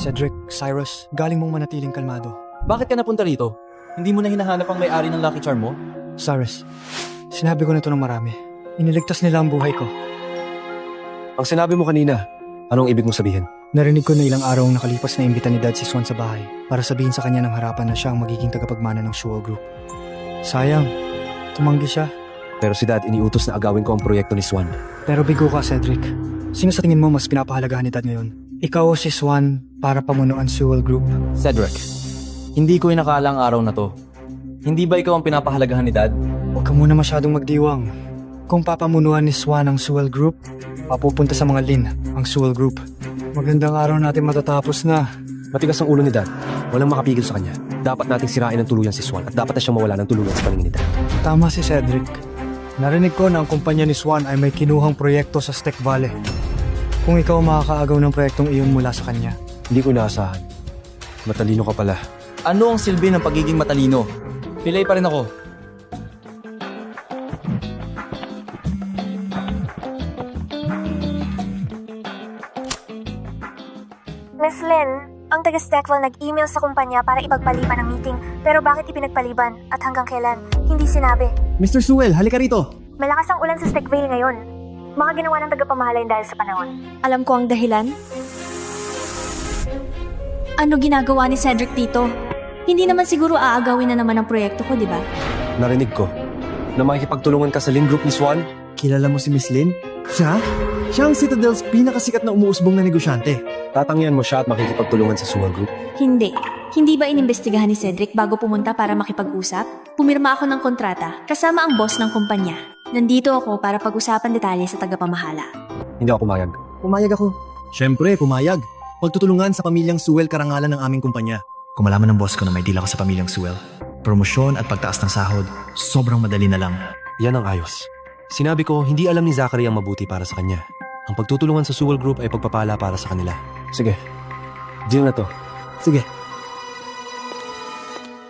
Cedric, Cyrus, galing mong manatiling kalmado. Bakit ka napunta rito? Hindi mo na hinahanap ang may-ari ng Lucky Charm mo? Cyrus, sinabi ko na ito ng marami. Iniligtas nila ang buhay ko. Ang sinabi mo kanina, anong ibig mong sabihin? Narinig ko na ilang araw ang nakalipas na imbita ni Dad si Swan sa bahay para sabihin sa kanya ng harapan na siya ang magiging tagapagmana ng Sewell Group. Sayang, tumanggi siya. Pero si Dad iniutos na agawin ko ang proyekto ni Swan. Pero bigo ka, Cedric. Sino sa tingin mo mas pinapahalagahan ni Dad ngayon? Ikaw o si Swan para pamunuan Sewell Group? Cedric, hindi ko inakala ang araw na to. Hindi ba ikaw ang pinapahalagahan ni Dad? Huwag ka muna masyadong magdiwang. Kung papamunuan ni Swan ang Sewell Group, papupunta sa mga Lin ang Sewell Group. Magandang araw natin matatapos na. Matigas ang ulo ni Dad. Walang makapigil sa kanya. Dapat nating sirain ng tuluyan si Swan at dapat na siyang mawala ng tuluyan sa paningin ni Dad. Tama si Cedric. Narinig ko na ang kumpanya ni Swan ay may kinuhang proyekto sa Steck Valley. Kung ikaw makakaagaw ng proyektong iyon mula sa kanya. Hindi ko inaasahan. Matalino ka pala. Ano ang silbi ng pagiging matalino? Pilay pa rin ako. Miss Lynn, ang taga-Steckwell nag-email sa kumpanya para ipagpaliban ang meeting. Pero bakit ipinagpaliban at hanggang kailan? Hindi sinabi. Mr. Sewell, halika rito. Malakas ang ulan sa Steckville ngayon. Baka ginawa ng tagapamahala yun dahil sa panahon. Alam ko ang dahilan. Ano ginagawa ni Cedric dito? Hindi naman siguro aagawin na naman ang proyekto ko, di ba? Narinig ko na makikipagtulungan ka sa Lin Group ni Swan. Kilala mo si Miss Lynn? Siya? Siya ang Citadel's pinakasikat na umuusbong na negosyante. Tatangyan mo siya at makikipagtulungan sa Sewell Group. Hindi. Hindi ba inimbestigahan ni Cedric bago pumunta para makipag-usap? Pumirma ako ng kontrata kasama ang boss ng kumpanya. Nandito ako para pag-usapan detalye sa tagapamahala. Hindi ako pumayag. Pumayag ako. Siyempre, pumayag. Pagtutulungan sa pamilyang Sewell karangalan ng aming kumpanya. Kung malaman ng boss ko na may deal ako sa pamilyang Sewell, promosyon at pagtaas ng sahod, sobrang madali na lang. Yan ang ayos. Sinabi ko, hindi alam ni Zachary ang mabuti para sa kanya. Ang pagtutulungan sa Sewell Group ay pagpapala para sa kanila. Sige, deal na to. Sige.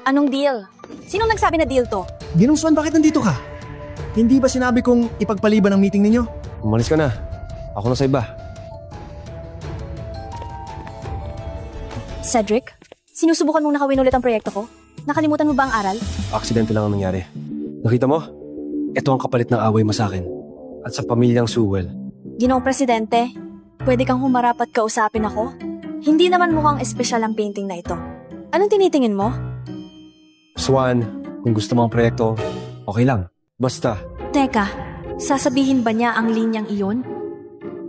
Anong deal? Sinong nagsabi na deal to? Ginong Swan, bakit nandito ka? Hindi ba sinabi kong ipagpaliban ang meeting ninyo? Umalis ka na. Ako na sa iba. Cedric, sinusubukan mong nakawin ulit ang proyekto ko? Nakalimutan mo ba ang aral? Aksidente lang ang nangyari. Nakita mo? Ito ang kapalit ng away mo sa akin. At sa pamilyang Sewell. Ginoong Presidente, pwede kang humarap at kausapin ako? Hindi naman mukhang espesyal ang painting na ito. Anong tinitingin mo? Swan, kung gusto mo ang proyekto, okay lang. Basta. Teka, sasabihin ba niya ang linyang iyon?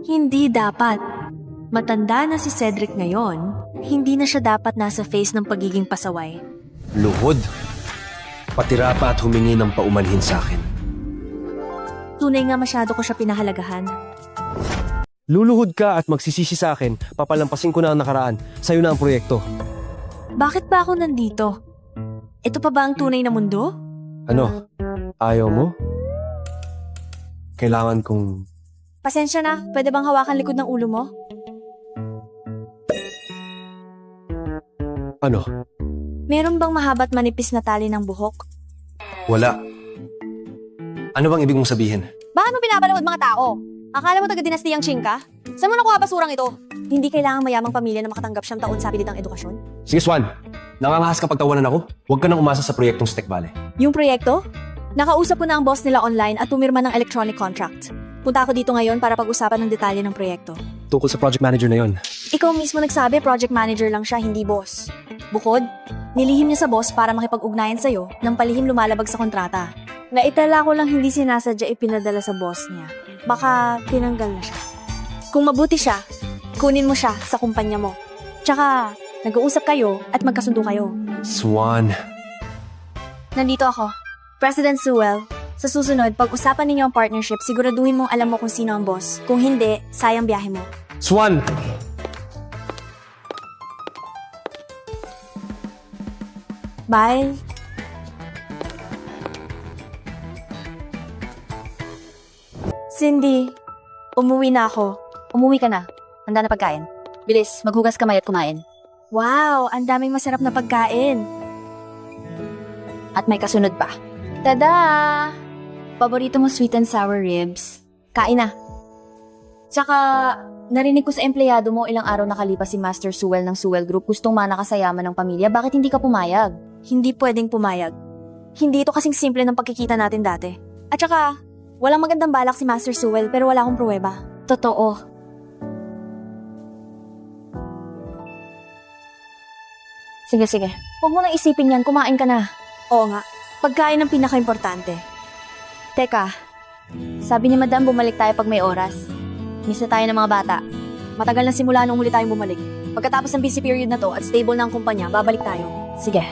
Hindi dapat. Matanda na si Cedric ngayon, hindi na siya dapat nasa face ng pagiging pasaway. Luhod. Patira pa at humingi ng paumanhin sa akin. Tunay nga masyado ko siya pinahalagahan. Luluhod ka at magsisisi sa akin, papalampasin ko na ang nakaraan. Sa'yo na ang proyekto. Bakit ba ako nandito? Ito pa ba ang tunay na mundo? Ano? Ayaw mo? Kailangan kong... Pasensya na, pwede bang hawakan likod ng ulo mo? Ano? Meron bang mahaba't manipis na tali ng buhok? Wala. Ano bang ibig mong sabihin? Bakit mo pinapanood mga tao? Akala mo taga-dinastiyang Qing ka? Saan mo nakuha basurang ito? Hindi kailangan mayamang pamilya na makatanggap siyang taon sa pilitang edukasyon. Sige, Swan. Nangangahas kapag tawanan ako. Huwag ka nang umasa sa proyektong Steck Valley. Yung proyekto? Nakausap ko na ang boss nila online at pumirma ng electronic contract. Punta ako dito ngayon para pag-usapan ng detalye ng proyekto. Tungkol sa project manager na yon. Ikaw mismo nagsabi project manager lang siya, hindi boss. Bukod, nilihim niya sa boss para makipag-ugnayan sa'yo nang palihim lumalabag sa kontrata. Naitala ko lang hindi sinasadya ipinadala sa boss niya. Baka tinanggal na siya. Kung mabuti siya, kunin mo siya sa kumpanya mo. Tsaka, nag-uusap kayo at magkasundo kayo. Swan. Nandito ako. President Sewell, sa susunod, pag-usapan ninyo ang partnership, siguraduhin mong alam mo kung sino ang boss. Kung hindi, sayang biyahe mo. Swan! Bye! Cindy, umuwi na ako. Umuwi ka na. Handa na pagkain. Bilis, maghugas kamay at kumain. Wow, ang daming masarap na pagkain. At may kasunod pa. Tada! Paborito mo sweet and sour ribs? Kain na. Tsaka, narinig ko sa empleyado mo ilang araw nakalipas si Master Sewell ng Sewell Group gustong manakasayaman ng pamilya. Bakit hindi ka pumayag? Hindi pwedeng pumayag. Hindi ito kasing simple ng pagkikita natin dati. At saka, walang magandang balak si Master Sewell pero wala akong pruweba. Totoo. Sige. Huwag mo nang isipin yan, kumain ka na. Oo nga, pagkain ang pinaka-importante. Teka, sabi ni Madam bumalik tayo pag may oras. Miss na tayo ng mga bata. Matagal na simula nung huli tayong bumalik. Pagkatapos ng busy period na to at stable na ang kumpanya, babalik tayo. Sige.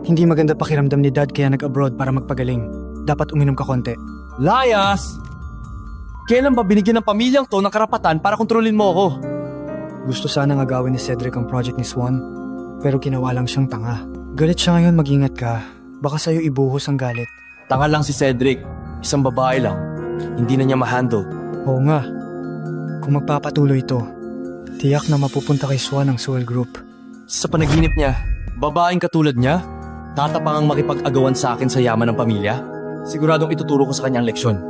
Hindi maganda pakiramdam ni Dad kaya nag-abroad para magpagaling. Dapat uminom ka konti. Layas! Kailan ba binigyan ng pamilyang to ng karapatan para kontrolin mo ako? Gusto sanang agawin ni Cedric ang project ni Swan, pero ginawa lang siyang tanga. Galit siya ngayon, mag-ingat ka. Baka sa'yo ibuhos ang galit. Tanga lang si Cedric. Isang babae lang. Hindi na niya ma-handle. Oo nga. Kung magpapatuloy ito, tiyak na mapupunta kay Swan ang Sewell Group. Sa panaginip niya, babaeng katulad niya, tatapangang makipag-agawan sa akin sa yaman ng pamilya? Siguradong ituturo ko sa kanyang leksyon.